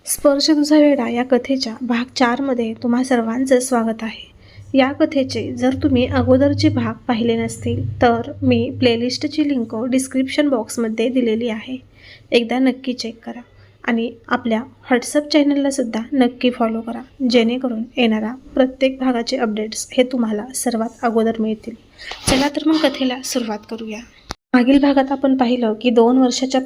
स्पर्श तुझा वेडा या कथेच्या भाग 4 मध्ये तुम्हा सर्वांचं स्वागत आहे। या कथेचे जर तुम्ही अगोदरचे भाग पाहिले नसतील तर मी प्लेलिस्टची लिंक डिस्क्रिप्शन बॉक्समध्ये दिलेली आहे। एकदा नक्की चेक करा आणि आपल्या व्हॉट्सअप चॅनलला सुद्धा नक्की फॉलो करा, जेणेकरून येणारा प्रत्येक भागाचे अपडेट्स हे तुम्हाला सर्वात अगोदर मिळतील। चला तर मग कथेला सुरुवात करूया। मागील भागात आपण पाहिलं की 2 वर्षाच्या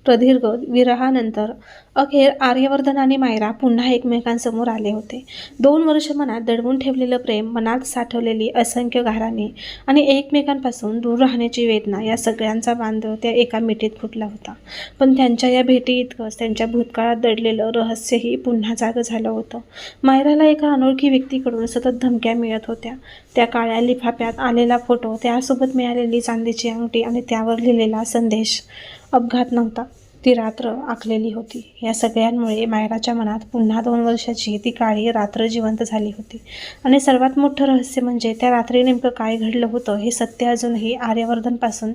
प्रदीर्घ विरहानंतर अखेर आर्यवर्धन आणि मायरा पुन्हा एकमेकांसमोर आले होते। 2 वर्ष मनात दडवून ठेवलेलं प्रेम, मनात साठवलेली असंख्य गाऱ्हाणे आणि एकमेकांपासून दूर राहण्याची वेदना या सगळ्यांचा बांध त्या एका मिठीत फुटला होता। पण त्यांच्या या भेटी इतकंच त्यांच्या भूतकाळात दडलेलं रहस्यही पुन्हा जागं झालं होतं। मायराला एका अनोळखी व्यक्तीकडून सतत धमक्या मिळत होत्या। त्या काळ्या लिफाफ्यात आलेला फोटो, त्यासोबत मिळालेली चांदीची अंगठी आणि त्यावर लिहिलेला संदेश अपघात नव्हता, ती रात्र आखलेली होती। या सगळ्यांमुळे मायराच्या मनात पुन्हा 2 वर्षाची ती काळी रात्र जिवंत झाली होती। आणि सर्वात मोठं रहस्य म्हणजे त्या रात्री नेमकं काय घडलं होतं हे सत्य अजूनही आर्यवर्धनपासून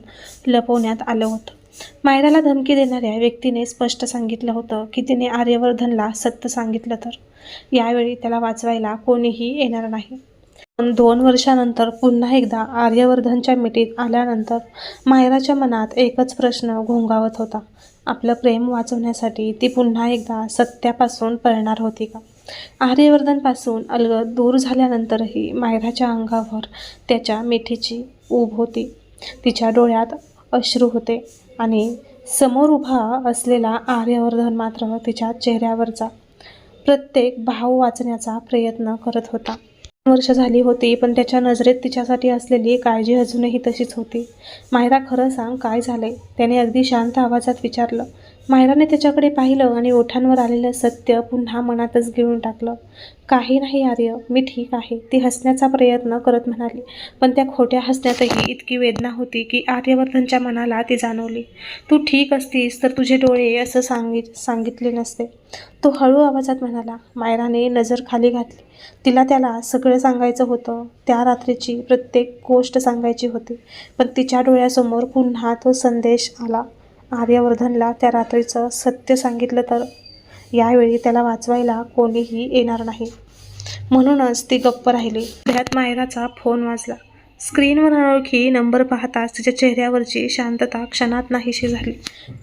लपवण्यात आलं होतं। मायराला धमकी देणाऱ्या व्यक्तीने स्पष्ट सांगितलं होतं की तिने आर्यवर्धनला सत्य सांगितलं तर यावेळी त्याला वाचवायला कोणीही येणार नाही। 2 वर्षानंतर पुन्हा एकदा आर्यवर्धनच्या मिठीत आल्यानंतर मायराच्या मनात एकच प्रश्न घोंगावत होता, आपलं प्रेम वाचवण्यासाठी ती पुन्हा एकदा सत्यापासून पळणार होती का? आर्यवर्धनपासून अलगद दूर झाल्यानंतरही मायराच्या अंगावर त्याच्या मिठीची ऊब होती, तिच्या डोळ्यात अश्रू होते आणि समोर उभा असलेला आर्यवर्धन मात्र तिच्या चेहऱ्यावरचा प्रत्येक भाव वाचण्याचा प्रयत्न करत होता। 2 वर्ष झाली होती, पण त्याच्या नजरेत तिच्यासाठी असलेली काळजी अजूनही तशीच होती। मायरा, खरं सांग, काय झालंय? त्याने अगदी शांत आवाजात विचारलं। मायराने त्याच्याकडे पाहिलं आणि ओठांवर आलेलं सत्य पुन्हा मनातच गिळून टाकलं। काही नाही आर्य, मी ठीक आहे, ती हसण्याचा प्रयत्न करत म्हणाली। पण त्या खोट्या हसण्यातही इतकी वेदना होती की आर्यवर्धनच्या मनाला ती जाणवली। तू ठीक असतीस तर तुझे डोळे असं सांगितले नसते, तो हळू आवाजात म्हणाला। मायराने नजर खाली घातली, तिला त्याला सगळं सांगायचं होतं, त्या रात्रीची प्रत्येक गोष्ट सांगायची होती। पण तिच्या डोळ्यासमोर पुन्हा तो संदेश आला, आर्यवर्धनला त्या रात्रीचं सत्य सांगितलं तर यावेळी त्याला वाचवायला कोणीही येणार नाही। म्हणूनच ती गप्प राहिली। त्यात मायराचा फोन वाजला। स्क्रीनवर अनोळखी नंबर पाहताच तिच्या चेहऱ्यावरची शांतता क्षणात नाहीशी झाली।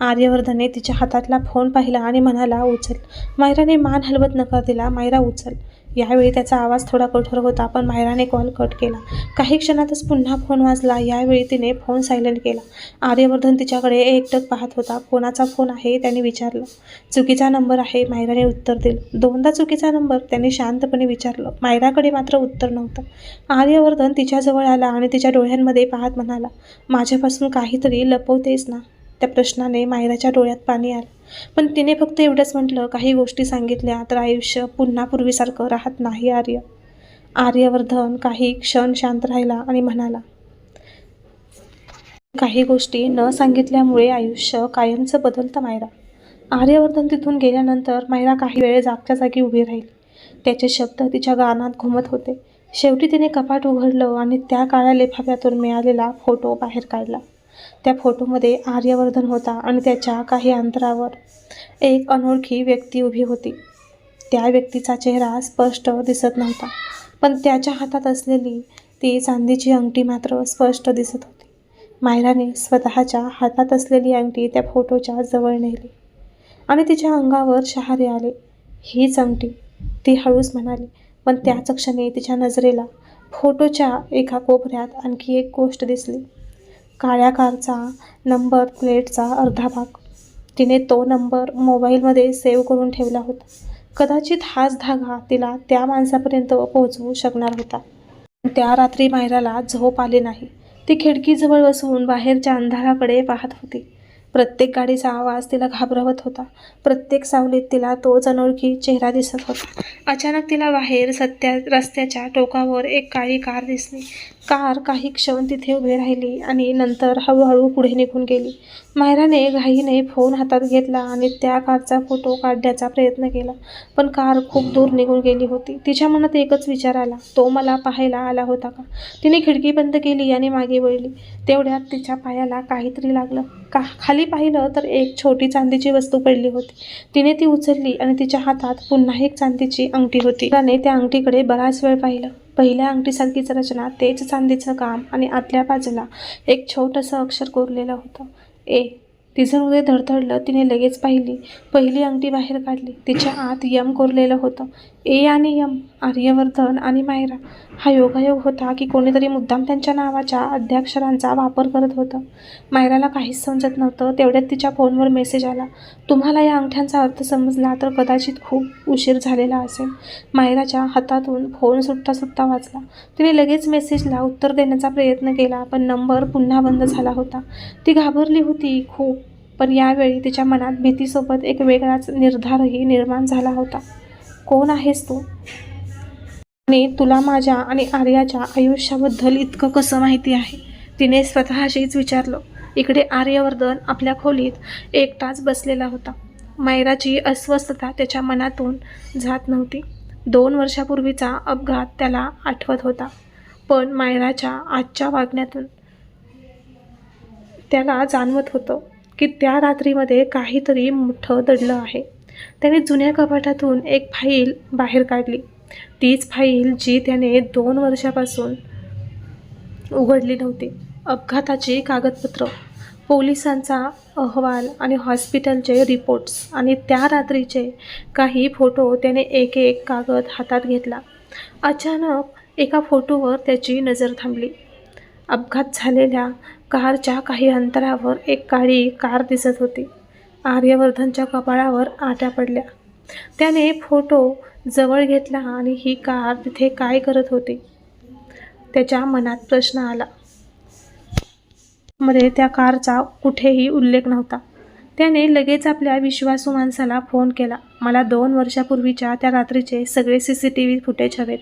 आर्यवर्धनने तिच्या हातातला फोन पाहिला आणि म्हणाला, उचल। मायराने मान हलवत नकार दिला। मायरा, उचल। यावेळी त्याचा आवाज थोडा कठोर होता, पण मायराने कॉल कट केला। काही क्षणातच पुन्हा फोन वाजला। यावेळी तिने फोन सायलेंट केला। आर्यवर्धन तिच्याकडे एकटक पाहत होता। कोणाचा फोन आहे? त्याने विचारलं। चुकीचा नंबर आहे, मायराने उत्तर दिलं। 2दा चुकीचा नंबर? त्याने शांतपणे विचारलं। मायराकडे मात्र उत्तर नव्हतं। आर्यवर्धन तिच्याजवळ आला आणि तिच्या डोळ्यांमध्ये पाहत म्हणाला, माझ्यापासून काहीतरी लपवतेस ना? त्या प्रश्नाने मायराच्या डोळ्यात पाणी आलं, पण तिने फक्त एवढंच म्हटलं, काही गोष्टी सांगितल्या तर आयुष्य पुन्हा पूर्वीसारखं राहत नाही आर्य। आर्यवर्धन काही क्षण शांत राहिला आणि म्हणाला, काही गोष्टी न सांगितल्यामुळे आयुष्य कायमचं बदलतं मायरा। आर्यवर्धन तिथून गेल्यानंतर मायरा काही वेळ जागच्या जागी उभी राहिली। त्याचे शब्द तिच्या कानात घुमत होते। शेवटी तिने कपाट उघडलं आणि त्या काळ्या लिफाफ्यातून मिळालेला फोटो बाहेर काढला। त्या फोटोमध्ये आर्यवर्धन होता आणि त्याच्या काही अंतरावर एक अनोळखी व्यक्ती उभी होती। त्या व्यक्तीचा चेहरा स्पष्ट दिसत नव्हता, पण त्याच्या हातात असलेली ती चांदीची अंगठी मात्र स्पष्ट दिसत होती। मायराने स्वतःच्या हातात असलेली अंगठी त्या फोटोच्या जवळ नेली आणि तिच्या अंगावर शहारे आले। हीच अंगठी, ती हळूच म्हणाली। पण त्याच क्षणी तिच्या नजरेला फोटोच्या एका कोपऱ्यात आणखी एक गोष्ट दिसली, काळ्या कारचा नंबर प्लेटचा अर्धा भाग। तिने तो नंबर मोबाईलमध्ये सेव्ह करून ठेवला होता। कदाचित हाच धागा तिला त्या माणसापर्यंत पोहोचवू शकणार होता। त्या रात्री मायराला झोप आली नाही। ती खिडकीजवळ बसून बाहेरच्या अंधाराकडे पाहत होती। प्रत्येक गाडीचा आवाज तिला घाबरवत होता। प्रत्येक सावलीत तिला तोच अनोळखी चेहरा दिसत होता। अचानक तिला बाहेर रस्त्याच्या टोकावर एक काळी कार दिसली। कार काही क्षण तिथे उभी राहिली आणि नंतर हळूहळू पुढे निघून गेली. मायराने घाईने फोन हातात घेतला आणि त्या कारचा फोटो काढण्याचा प्रयत्न केला, पण कार खूप दूर निघून गेली होती. तिच्या मनात एकच विचार आला, तो मला पाहायला आला होता का? तिने खिडकी बंद केली आणि मागे वळली. तेवढ्यात तिच्या पायाला काहीतरी लागलं. खाली पाहिलं तर एक छोटी चांदीची वस्तू पडली होती. तिने ती उचलली आणि तिच्या हातात पुन्हा एक चांदीची अंगठी होती. तिने त्या अंगठीकडे बराच वेळ पाहिलं. पहिल्या अंगठीसारखीच रचना, तेच चांदीचं काम आणि आतल्या बाजूला एक छोटंसं अक्षर कोरलेलं होतं, ए. तिचं हृदय धडधडलं. तिने लगेच पहिली अंगठी बाहेर काढली. तिच्या आत यम कोरलेलं होतं. ए आणि यम, आर्यवर्धन आणि मायरा. हा योगायोग होता की कोणीतरी मुद्दाम त्यांच्या नावाच्या अद्याक्षरांचा वापर करत होतं. मायराला काहीच समजत नव्हतं. तेवढ्यात तिच्या फोनवर मेसेज आला. तुम्हाला या अंगठ्यांचा अर्थ समजला तर कदाचित खूप उशीर झालेला असेल. मायराच्या हातातून फोन सुटता सुटता वाजला. तिने लगेच मेसेजला उत्तर देण्याचा प्रयत्न केला, पण नंबर पुन्हा बंद झाला होता. ती घाबरली होती खूप, पण यावेळी तिच्या मनात भीतीसोबत एक वेगळाच निर्धारही निर्माण झाला होता. कोण आहेस तू? आणि तुला माझ्या आणि आर्याच्या आयुष्याबद्दल इतकं कसं माहिती आहे? तिने स्वतःशीच विचारलं. इकडे आर्यवर्धन आपल्या खोलीत एकटाच बसलेला होता. मायराची अस्वस्थता त्याच्या मनातून जात नव्हती. 2 वर्षापूर्वीचा अपघात त्याला आठवत होता, पण मायराच्या आजच्या वागण्यातून त्याला जाणवत होतं की त्या रात्रीमध्ये काहीतरी मोठं दडलं आहे. त्याने जुन्या कपाटातून एक फाईल बाहेर काढली. तीच फाईल जी त्याने 2 वर्षापासून उघडली नव्हती. अपघाताची कागदपत्र, पोलिसांचा अहवाल आणि हॉस्पिटलचे रिपोर्ट्स आणि त्या रात्रीचे काही फोटो. त्याने एक एक कागद हातात घेतला. अचानक एका फोटोवर त्याची नजर थांबली. अपघात झालेल्या कारच्या काही अंतरावर एक काळी कार दिसत होती. आर्यवर्धनच्या कपाळावर आट्या पडल्या. त्याने फोटो जवळ घेतला आणि ही कार तिथे काय करत होती? त्याच्या मनात प्रश्न आला. मध्ये त्या कारचा कुठेही उल्लेख नव्हता. त्याने लगेच आपल्या विश्वासू माणसाला फोन केला. मला 2 वर्षापूर्वीच्या त्या रात्रीचे सगळे CCTV फुटेज हवेत.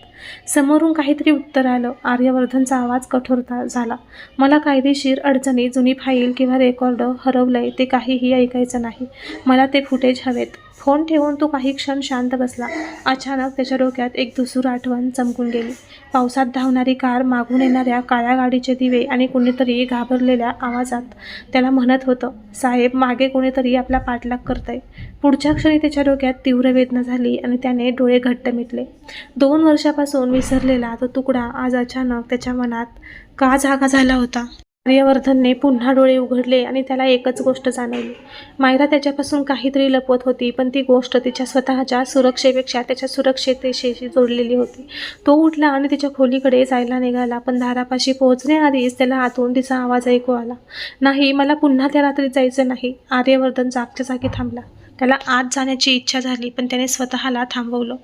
समोरून काहीतरी उत्तर आलं. आर्यवर्धनचा आवाज कठोर झाला. मला कायदेशीर अडचणी, जुनी फाईल किंवा रेकॉर्ड हरवलंय ते काहीही ऐकायचं नाही. मला ते फुटेज हवेत. फोन ठेवून तो काही क्षण शांत बसला. अचानक त्याच्या डोक्यात एक धुसूर आठवण चमकून गेली. पावसात धावणारी कार, मागून येणाऱ्या काळ्या गाडीचे दिवे आणि कुणीतरी घाबरलेल्या आवाजात त्याला म्हणत होतं, साहेब, मागे कोणीतरी आपला पाठलाग करतंय. पुढच्या क्षणी त्याच्या डोक्यात तीव्र वेदना झाली आणि त्याने डोळे घट्ट मिटले. 2 वर्षापासून विसरलेला तो तुकडा आज अचानक त्याच्या मनात का जागा झाला होता? आर्यवर्धनने पुन्हा डोळे उघडले आणि त्याला एकच गोष्ट जाणवली. मायरा त्याच्यापासून काहीतरी लपवत होती, पण ती गोष्ट तिच्या स्वतःच्या सुरक्षेपेक्षा त्याच्या सुरक्षिततेशी जोडलेली होती. तो उठला आणि तिच्या खोलीकडे जायला निघाला, पण दारापाशी पोहोचण्याआधीच त्याला आतून तिचा आवाज ऐकू आला. नाही, मला पुन्हा त्या रात्रीत जायचं नाही. आर्यवर्धन जागच्या जागी थांबला. त्याला आत जाण्याची इच्छा झाली, पण त्याने स्वतःला थांबवलं.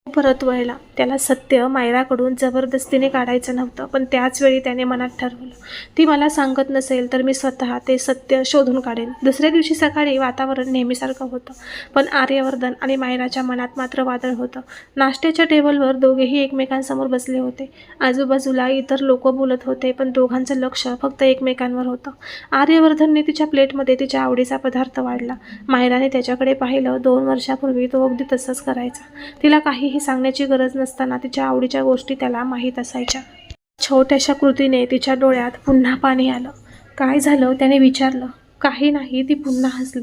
तो परत वळला. त्याला सत्य मायराकडून जबरदस्तीने काढायचं नव्हतं, पण त्याच वेळी त्याने मनात ठरवलं, ती मला सांगत नसेल तर मी स्वतः ते सत्य शोधून काढेन. दुसऱ्या दिवशी सकाळी वातावरण नेहमीसारखं होतं, पण आर्यवर्धन आणि मायराच्या मनात मात्र वादळ होतं. नाश्त्याच्या टेबलवर दोघेही एकमेकांसमोर बसले होते. आजूबाजूला इतर लोक बोलत होते, पण दोघांचं लक्ष फक्त एकमेकांवर होतं. आर्यवर्धनने तिच्या प्लेटमध्ये तिच्या आवडीचा पदार्थ वाढला. मायराने त्याच्याकडे पाहिलं. 2 वर्षापूर्वी तो अगदी तसंच करायचा. तिला काहीही सांगण्याची गरज नसताना तिच्या आवडीच्या गोष्टी त्याला माहीत असायच्या. छोट्याशा कृतीने तिच्या डोळ्यात पुन्हा पाणी आलं. काय झालं? त्याने विचारलं. काही नाही, ती पुन्हा हसली.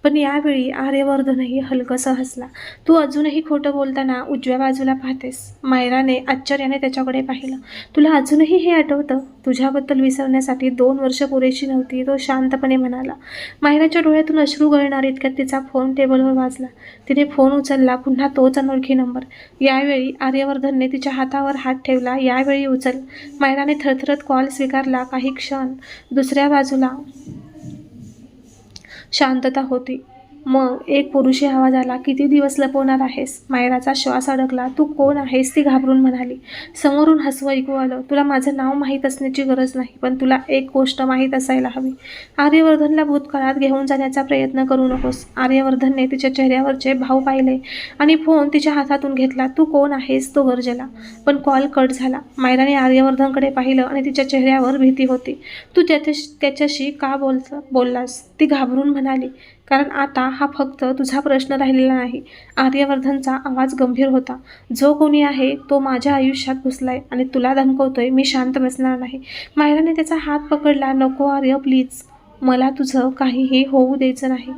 पण यावेळी आर्यवर्धनही हलकंसं हसला. तू अजूनही खोटं बोलताना उजव्या बाजूला पाहतेस. मायराने आश्चर्याने त्याच्याकडे पाहिलं. तुला अजूनही हे आठवतं? तुझ्याबद्दल विसरण्यासाठी 2 वर्ष पुरेशी नव्हती, तो शांतपणे म्हणाला. मायराच्या डोळ्यातून अश्रू गळणार इतक्यात तिचा फोन टेबलवर वाजला. तिने फोन उचलला. पुन्हा तोच अनोळखी नंबर. यावेळी आर्यवर्धनने तिच्या हातावर हात ठेवला. यावेळी उचल. मायराने थरथरत कॉल स्वीकारला. काही क्षण दुसऱ्या बाजूला शांतता होती. मग एक पुरुषी आवाज आला, किती दिवस लपवणार आहेस? मायराचा श्वास अडकला. तू कोण आहेस? ती घाबरून म्हणाली. समोरून हसू ऐकू आलं. तुला माझं नाव माहीत असण्याची गरज नाही, पण तुला एक गोष्ट माहीत असायला हवी. आर्यवर्धनला भूतकाळात घेऊन जाण्याचा प्रयत्न करू नकोस. आर्यवर्धनने तिच्या चेहऱ्यावरचे भाव पाहिले आणि फोन तिच्या हातातून घेतला. तू कोण आहेस? तो गरजला. पण कॉल कट झाला. मायराने आर्यवर्धनकडे पाहिलं आणि तिच्या चेहऱ्यावर भीती होती. तू त्याच्याशी का बोललास? ती घाबरून म्हणाली. कारण आता हा फक्त तुझा प्रश्न राहिलेला नाही. आर्यवर्धनचा आवाज गंभीर होता. जो कोणी आहे तो माझ्या आयुष्यात घुसलाय आणि तुला धमकवतोय. मी शांत बसणार नाही. मायराने त्याचा हात पकडला. नको आर्य, प्लीज. मला तुझं काहीही होऊ द्यायचं नाही.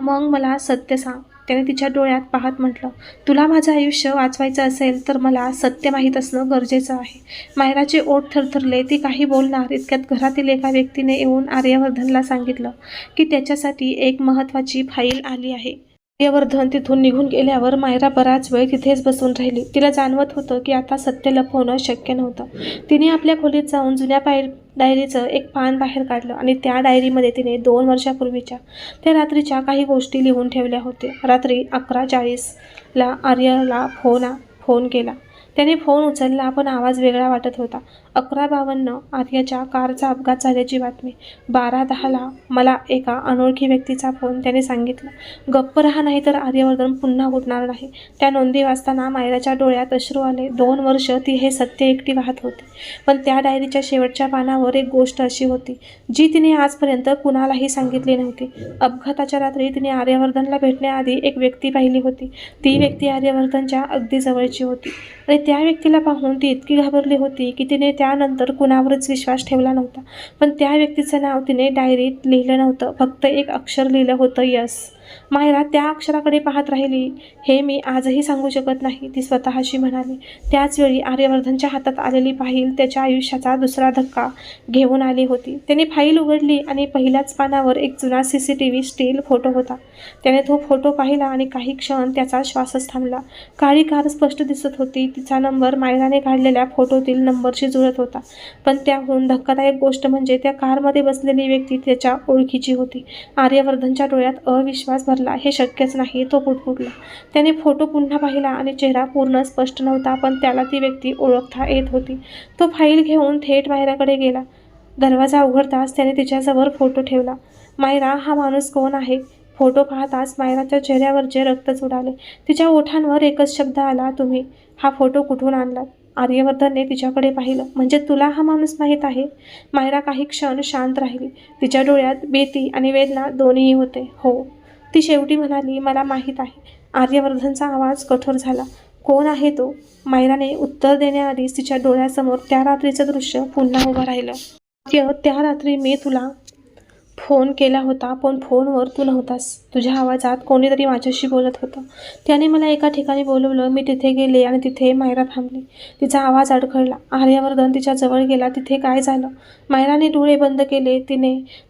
मग मला सत्य सांग. त्याने तिच्या डोळ्यात पाहत म्हटलं. तुला माझं आयुष्य वाचवायचं असेल तर मला सत्य माहीत असणं गरजेचं आहे. मायराचे ओठ थरथरले. ती काही बोलणार इतक्यात घरातील एका व्यक्तीने येऊन आर्यवर्धनला सांगितलं की त्याच्यासाठी एक महत्त्वाची फाईल आली आहे. आर्यवर्धन तिथून निघून गेल्यावर मायरा बराच वेळ तिथेच बसून राहिली. तिला जाणवत होतं की आता सत्य लपवणं शक्य नव्हतं. तिने आपल्या खोलीत जाऊन जुन्या डायरीचं एक पान बाहेर काढलं आणि त्या डायरीमध्ये तिने 2 वर्षापूर्वीच्या त्या रात्रीच्या काही गोष्टी लिहून ठेवल्या होत्या. रात्री 11:40ला आर्यला फोन केला. त्याने फोन उचलला, पण आवाज वेगळा वाटत होता. 11:52 आर्याच्या कारचा अपघात झाल्याची बातमी. 12:10ला मला एका अनोळखी व्यक्तीचा फोन. त्याने सांगितलं. गप्प राहा, नाही तर आर्यवर्धन पुन्हा उठणार नाही. त्या नोंदी वाचताना मायराच्या डोळ्यात अश्रू आले. 2 वर्ष ती हे सत्य एकटी वाहत होती. पण त्या डायरीच्या शेवटच्या पानावर एक गोष्ट अशी होती जी तिने आजपर्यंत कुणालाही सांगितली नव्हती. अपघाताच्या रात्री तिने आर्यवर्धनला भेटण्याआधी एक व्यक्ती पाहिली होती. ती व्यक्ती आर्यवर्धनच्या अगदी जवळची होती आणि त्या व्यक्तीला पाहून ती इतकी घाबरली होती की तिने त्यानंतर कुणावरच विश्वास ठेवला नव्हता. पण त्या व्यक्तीचं नाव तिने डायरीत लिहिलं नव्हतं. फक्त एक अक्षर लिहिलं होतं, यस. मायरा त्या अक्षराकडे पाहत राहिली. हे मी आजही सांगू शकत नाही, ती स्वतःशी म्हणाली. त्याचवेळी आर्यवर्धनच्या हातात आलेली फाईल त्याच्या आयुष्याचा दुसरा धक्का घेऊन आली होती. त्याने फाईल उघडली आणि पहिल्याच पानावर एक जुना CCTV स्टील फोटो होता. त्याने तो फोटो पाहिला आणि काही क्षण त्याचा श्वासच थांबला. काळी कार स्पष्ट दिसत होती. तिचा नंबर मायराने काढलेल्या फोटोतील नंबरशी जुळत होता. पण त्याहून धक्कादायक गोष्ट म्हणजे त्या कारमध्ये बसलेली व्यक्ती त्याच्या ओळखीची होती. आर्यवर्धनच्या डोळ्यात अविश्वास भरला. हे शक्यच नाही, तो पुटपुटला. त्याने फोटो पुन्हा पाहिला आणि चेहरा पूर्ण स्पष्ट नव्हता, पण त्याला ती व्यक्ती ओळखता येत होती. तो फाईल घेऊन थेट मायराकडे गेला. दरवाजा उघडताच त्याने तिच्याजवळ फोटो ठेवला. मायरा, हा माणूस कोण आहे? फोटो पाहताच मायराच्या चेहऱ्यावरचे रक्तच उडाले. तिच्या ओठांवर एकच शब्द आला, तुम्ही. हा फोटो कुठून आणलात? आर्यवर्धनने तिच्याकडे पाहिलं. म्हणजे तुला हा माणूस माहीत आहे? मायरा काही क्षण शांत राहिली. तिच्या डोळ्यात भीती आणि वेदना दोन्हीही होते. हो, ती शेवटी म्हणाली, मला माहीत आहे. आर्यवर्धनचा आवाज कठोर झाला. कोण आहे तो? मायराने उत्तर देण्याआधीच तिच्या डोळ्यासमोर त्या रात्रीचं दृश्य पुन्हा उभं राहिलं. त्या रात्री मी तुला फोन केला होता, पण फोनवर तू नव्हतास. तुझ्या आवाजात कोणीतरी माझ्याशी बोलत होतं. त्याने मला एका ठिकाणी बोलवलं. मी तिथे गेले आणि तिथे मायरा थांबली. तिचा आवाज अडखळला. आर्यवर्धन तिच्या जवळ गेला. तिथे काय झालं? मायराने डोळे बंद केले.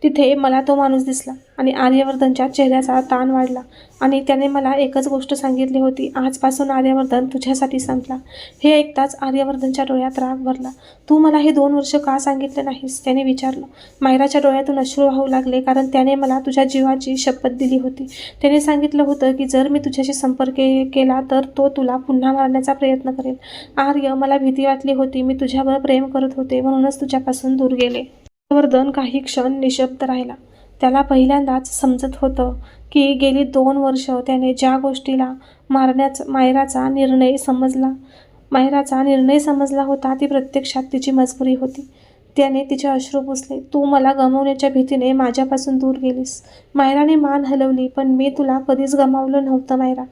तिथे मला तो माणूस दिसला आणि आर्यवर्धनच्या चेहऱ्याचा ताण वाढला आणि त्याने मला एकच गोष्ट सांगितली होती, आजपासून आर्यवर्धन तुझ्यासाठी संपला. हे ऐकताच आर्यवर्धनच्या डोळ्यात राग भरला. तू मला हे 2 वर्ष का सांगितलं नाहीस? त्याने विचारलं. मायराच्या डोळ्यातून अश्रू वाहू लागले, कारण त्याने मला तुझ्या जीवाची शपथ दिली होती. त्याने सांगितलं होतं की जर मी तुझ्याशी संपर्क केला तर तो तुला पुन्हा मारण्याचा प्रयत्न करेल. आर्य, मला भीती वाटली होती. मी तुझ्यावर प्रेम करत होते, म्हणूनच तुझ्यापासून दूर गेले. आर्यवर्धन काही क्षण निशब्द राहिला. त्याला पहिल्यांदाच समजत होतं की गेली 2 वर्ष त्याने ज्या गोष्टीला मायराचा निर्णय समजला होता ती प्रत्यक्षात तिची मजबुरी होती. त्याने तिचे अश्रू पुसले. तू मला गमावण्याच्या भीतीने माझ्यापासून दूर गेलीस. मायराने मान हलवली. पण मी तुला कधीच गमावलं नव्हतं मायरा.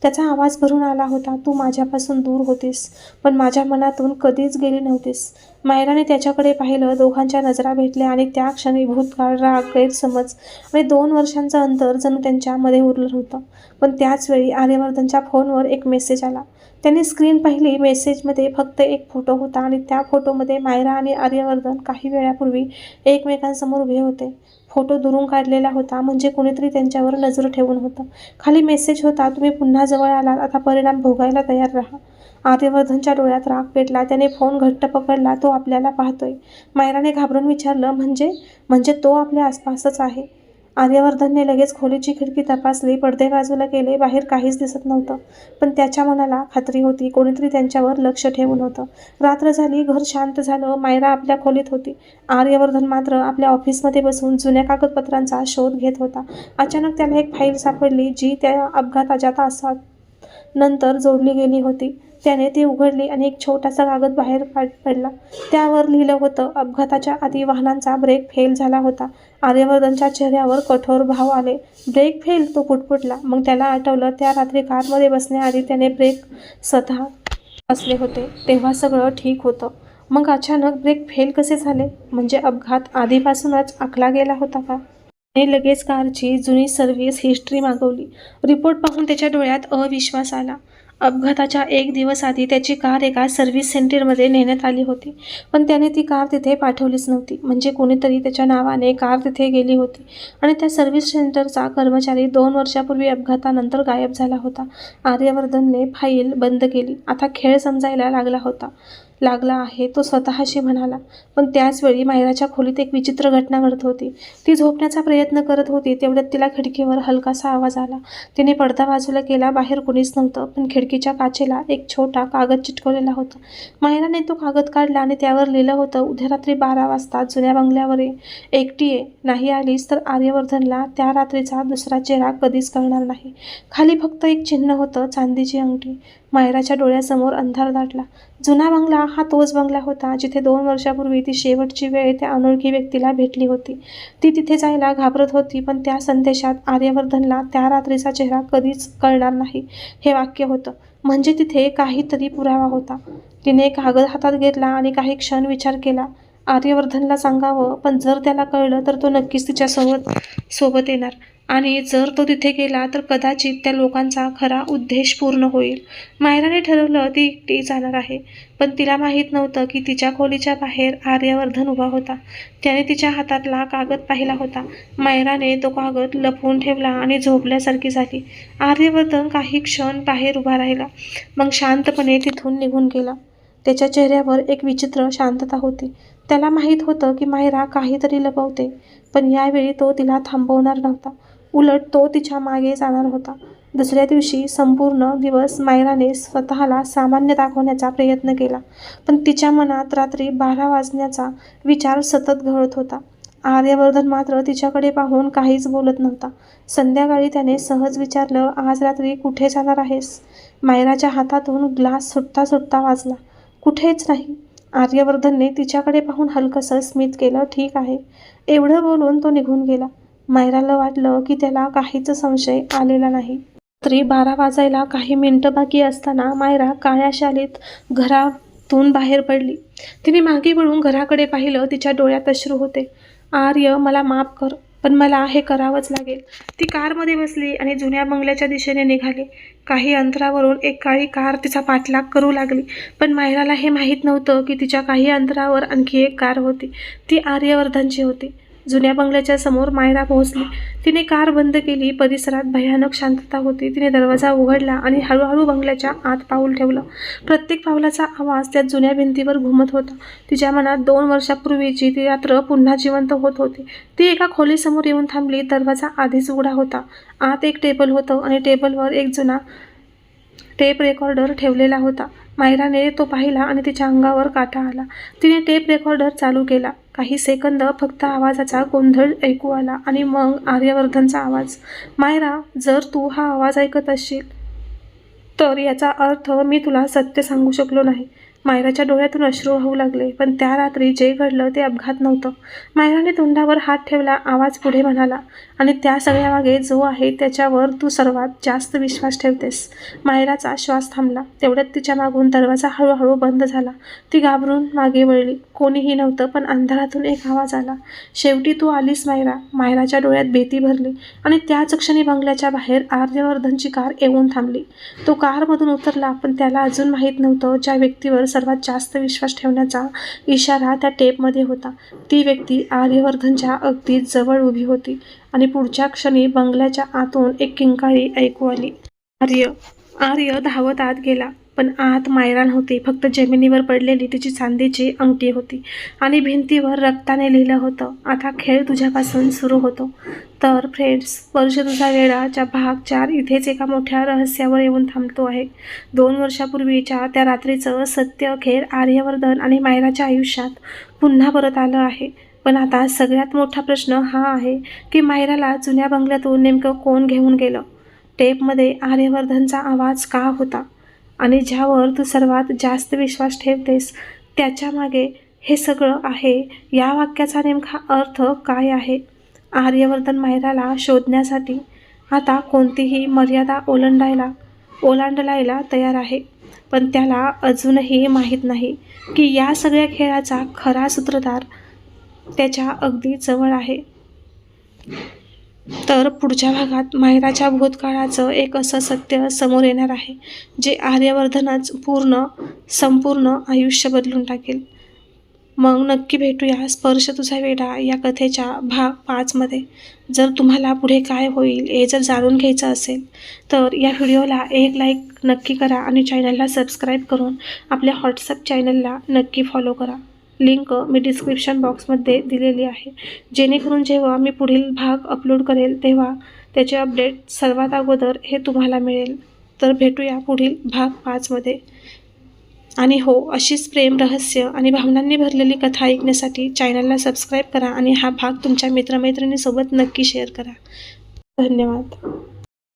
त्याचा आवाज भरून आला होता. तू माझ्यापासून दूर होतीस, पण माझ्या मनातून कधीच गेली नव्हतीस. मायराने त्याच्याकडे पाहिलं. दोघांच्या नजरा भेटल्या आणि त्या क्षणी भूतकाळ, राग, गैरसमज आणि 2 वर्षांचं अंतर जणू त्यांच्यामध्ये उरलं होतं. पण त्याचवेळी आर्यवर्धनच्या फोनवर एक मेसेज आला. त्याने स्क्रीन पाहिली. मेसेजमध्ये फक्त एक फोटो होता आणि त्या फोटोमध्ये मायरा आणि आर्यवर्धन काही वेळापूर्वी एकमेकांसमोर उभे होते. फोटो दुरून काढलेला होता, म्हणजे कोणीतरी त्यांच्यावर नजर ठेवून होतं. खाली मेसेज होता, तुम्ही पुन्हा जवळ आलात, आता परिणाम भोगायला तयार राहा. आर्यवर्धनच्या डोळ्यात राग पेटला. त्याने फोन घट्ट पकडला. तो आपल्याला पाहतोय. मायराने घाबरून विचारलं, म्हणजे तो आपल्या आसपासच आहे? आर्यवर्धनने लगेच खोलीची खिडकी तपासली, पडदे बाजूला केले. बाहेर काहीच दिसत नव्हतं, पण त्याच्या मनाला खात्री होती कोणीतरी त्यांच्यावर लक्ष ठेवून होतं. रात्र झाली, घर शांत झालं. मायरा आपल्या खोलीत होती. आर्यवर्धन मात्र आपल्या ऑफिसमध्ये बसून जुन्या कागदपत्रांचा शोध घेत होता. अचानक त्याला एक फाईल सापडली जी त्या अपघाताच्या तासात नंतर जोडली गेली होती. त्याने ती उघडली आणि एक छोटासा कागद बाहेर पडला. त्यावर लिहिलं होतं, अपघाताच्या आधी वाहनांचा ब्रेक फेल झाला होता. आर्यवर्धनच्या चेहऱ्यावर कठोर भाव आले. Brake fail? तो पुटपुटला. मग त्याला आठवलं, त्या रात्री कारमध्ये बसण्याआधी त्याने ब्रेक स्वतः बसले होते, तेव्हा सगळं ठीक होतं. मग अचानक ब्रेक फेल कसे झाले? म्हणजे अपघात आधीपासूनच आखला गेला होता का? त्याने लगेच कारची जुनी सर्व्हिस हिस्ट्री मागवली. रिपोर्ट पाहून त्याच्या डोळ्यात अविश्वास आला. अपघाताच्या 1 दिवस आधी त्याची कार एका सर्व्हिस सेंटरमध्ये नेण्यात आली होती, पण त्याने ती कार तिथे पाठवलीच नव्हती. म्हणजे कोणीतरी त्याच्या नावाने कार तिथे गेली होती आणि त्या सर्व्हिस सेंटरचा कर्मचारी 2 वर्षापूर्वी अपघातानंतर गायब झाला होता. आर्यवर्धनने फाईल बंद केली. आता खेळ समजायला लागला आहे, तो स्वतःशी म्हणाला. पण त्याचवेळी मायराच्या खोलीत एक विचित्र घटना घडत होती. ती झोपण्याचा प्रयत्न करत होती. तेवढ्यात तिला खिडकीवर हलकासा आवाज आला. तिने पडदा बाजूला केला. बाहेर कुणीच नव्हतं, पण खिडकीच्या काचेला एक छोटा कागद चिटकवलेला होता. मायराने तो कागद काढला आणि त्यावर लिहिलं होतं, उद्या रात्री 12 वाजता जुन्या बंगल्यावर ये. एकटी ये. नाही आलीस तर आर्यवर्धनला त्या रात्रीचा दुसरा चेहरा कधीच कळणार नाही. खाली फक्त एक चिन्ह होतं, चांदीची अंगठी. मायराच्या डोळ्यासमोर अंधार दाटला. जुना बंगला हा तोच बंगला होता जिथे 2 वर्षापूर्वी ती शेवटची वेळ त्या अनोळखी व्यक्तीला भेटली होती. ती तिथे जायला घाबरत होती, पण त्या संदेशात आर्यवर्धनला त्या रात्रीचा चेहरा कधीच कळणार नाही हे वाक्य होतं. म्हणजे तिथे काहीतरी पुरावा होता. तिने कागद हातात घेतला आणि काही क्षण विचार केला. आर्यवर्धनला सांगावं, पण जर त्याला कळलं तर तो नक्कीच तिच्यासोबत येणार, आणि जर तो तिथे गेला तर कदाचित त्या लोकांचा खरा उद्देश पूर्ण होईल. मायराने ठरवलं ती एकटी जाणार आहे, पण तिला माहीत नव्हतं की तिच्या खोलीच्या बाहेर आर्यवर्धन उभा होता. त्याने तिच्या हातातला कागद पाहिला होता. मायराने तो कागद लपवून ठेवला आणि झोपल्यासारखी झाली. आर्यवर्धन काही क्षण बाहेर उभा राहिला, मग शांतपणे तिथून निघून गेला. त्याच्या चेहऱ्यावर एक विचित्र शांतता होती. त्याला माहीत होतं की मायरा काहीतरी लपवते, पण यावेळी तो तिला थांबवणार नव्हता. उलट तो तिच्या मागे जाणार होता. दुसऱ्या दिवशी संपूर्ण दिवस मायराने स्वतःला सामान्य दाखवण्याचा प्रयत्न केला, पण तिच्या मनात रात्री 12 वाजण्याचा विचार सतत घोळत होता. आर्यवर्धन मात्र तिच्याकडे पाहून काहीच बोलत नव्हता. संध्याकाळी त्याने सहज विचारलं, आज रात्री कुठे जाणार आहेस? मायराच्या हातातून ग्लास सुटता सुटता वाजला. कुठेच नाही. आर्यवर्धनने तिच्याकडे पाहून हलकंसं स्मित केलं. ठीक आहे. एवढं बोलून तो निघून गेला. मायराला वाटलं की त्याला काहीच संशय आलेला नाही. रात्री 12 वाजायला काही मिनिटं बाकी असताना मायरा काळ्या शालीत घरातून बाहेर पडली. तिने मागे वळून घराकडे पाहिलं. तिच्या डोळ्यात अश्रू होते. आर्य, मला माफ कर, पण मला हे करावंच लागेल. ती कारमध्ये बसली आणि जुन्या बंगल्याच्या दिशेने निघाली. काही अंतरावरून एक काळी कार तिचा पाठलाग करू लागली, पण मायराला हे माहीत नव्हतं की तिच्या काही अंतरावर आणखी एक कार होती. ती आर्यवर्धनची होती. जुन्या बंगल्याच्या समोर मायरा पोहोचली. तिने कार बंद केली. परिसरात भयानक शांतता होती. तिने दरवाजा उघडला आणि हळूहळू बंगल्याच्या आत पाऊल ठेवलं. प्रत्येक पावलाचा आवाज त्या जुन्या भिंतीवर घुमत होता. तिच्या मनात 2 वर्षापूर्वीची ती रात्र पुन्हा जिवंत होत होती. ती एका खोलीसमोर येऊन थांबली. दरवाजा आधीच उघडा होता. आत एक टेबल होतं आणि टेबलवर एक जुना टेप रेकॉर्डर ठेवलेला होता. मायराने तो पाहिला आणि तिच्या अंगावर काटा आला. तिने टेप रेकॉर्डर चालू केला. काही सेकंद फक्त आवाजाचा गोंधळ ऐकू आला आणि मग आर्यवर्धनचा आवाज. मायरा, जर तू हा आवाज ऐकत असशील तर याचा अर्थ मी तुला सत्य सांगू शकलो नाही. मायराच्या डोळ्यातून अश्रू वाहू लागले. पण त्या रात्री जे घडलं ते अपघात नव्हतं. मायराने तोंडावर हात ठेवला. आवाज पुढे म्हणाला, आणि त्या सगळ्यामागे जो आहे त्याच्यावर तू सर्वात जास्त विश्वास ठेवतेस. मायराचा श्वास थांबला. तेवढ्यात तिच्या मागून दरवाजा हळूहळू बंद झाला. ती घाबरून मागे वळली. कोणीही नव्हतं, पण अंधारातून एक आवाज आला. शेवटी तू आलीस मायरा. मायराच्या डोळ्यात भीती भरली आणि त्याच क्षणी बंगल्याच्या बाहेर आर्यवर्धनची कार येऊन थांबली. तो कारमधून उतरला, पण त्याला अजून माहीत नव्हतं ज्या व्यक्तीवर सर्वात जास्त विश्वास ठेवण्याचा इशारा त्या टेपमध्ये होता. ती व्यक्ती आर्यवर्धनच्या अगदी जवळ उभी होती आणि पुढच्या क्षणी बंगल्याच्या आतून एक किंकाळी ऐकू आली. आर्य धावत आत गेला, पण आत मायरा नव्हती, फक्त जमिनीवर पडलेली तिची चांदीची अंगठी होती आणि भिंतीवर रक्ताने लिहिलं होतं, आता खेळ तुझ्यापासून सुरू होतो. तर फ्रेंड्स, स्पर्श तुझा वेडाच्या भाग 4 इथेच एका मोठ्या रहस्यावर येऊन थांबतो आहे. 2 वर्षापूर्वीच्या त्या रात्रीचं सत्य अखेर आर्यवर्धन आणि मायराच्या आयुष्यात पुन्हा परत आलं आहे. पण आता सगळ्यात मोठा प्रश्न हा आहे की मायराला जुन्या बंगल्यातून नेमकं कोण घेऊन गेलं? टेपमध्ये आर्यवर्धनचा आवाज का होता? आणि ज्यावर तू सर्वात जास्त विश्वास ठेवतेस त्याच्या मागे हे सगळं आहे, या वाक्याचा नेमका अर्थ काय आहे? आर्यवर्धन मायराला शोधण्यासाठी आता कोणतीही मर्यादा ओलांडलायला तयार आहे, पण त्याला अजूनही माहीत नाही की या सगळ्या खेळाचा खरा सूत्रधार त्याच्या अगदी जवळ आहे. तर पुढच्या भागात मायराच्या भूतकाळाचं एक असं सत्य समोर येणार आहे जे आर्यवर्धनच संपूर्ण आयुष्य बदलून टाकेल. मग नक्की भेटूया स्पर्श तुझा वेडा या कथेच्या भाग 5 मध्ये. जर तुम्हाला पुढे काय होईल हे जर जाणून घ्यायचं असेल तर या व्हिडिओला एक लाईक नक्की करा आणि चॅनलला सबस्क्राईब करून आपल्या व्हॉट्सअप चॅनलला नक्की फॉलो करा. लिंक मी डिस्क्रिप्शन बॉक्समध्ये दिलेली आहे, जेणेकरून जेव्हा मी पुढील भाग अपलोड करेल तेव्हा त्याचे अपडेट सर्वात अगोदर हे तुम्हाला मिळेल. तर भेटूया पुढील भाग 5 मध्ये. आणि हो, अशीच प्रेम, रहस्य आणि भावनांनी भरलेली कथा ऐकण्यासाठी चॅनलला सबस्क्राईब करा आणि हा भाग तुमच्या मित्रमैत्रिणींसोबत नक्की शेअर करा. धन्यवाद.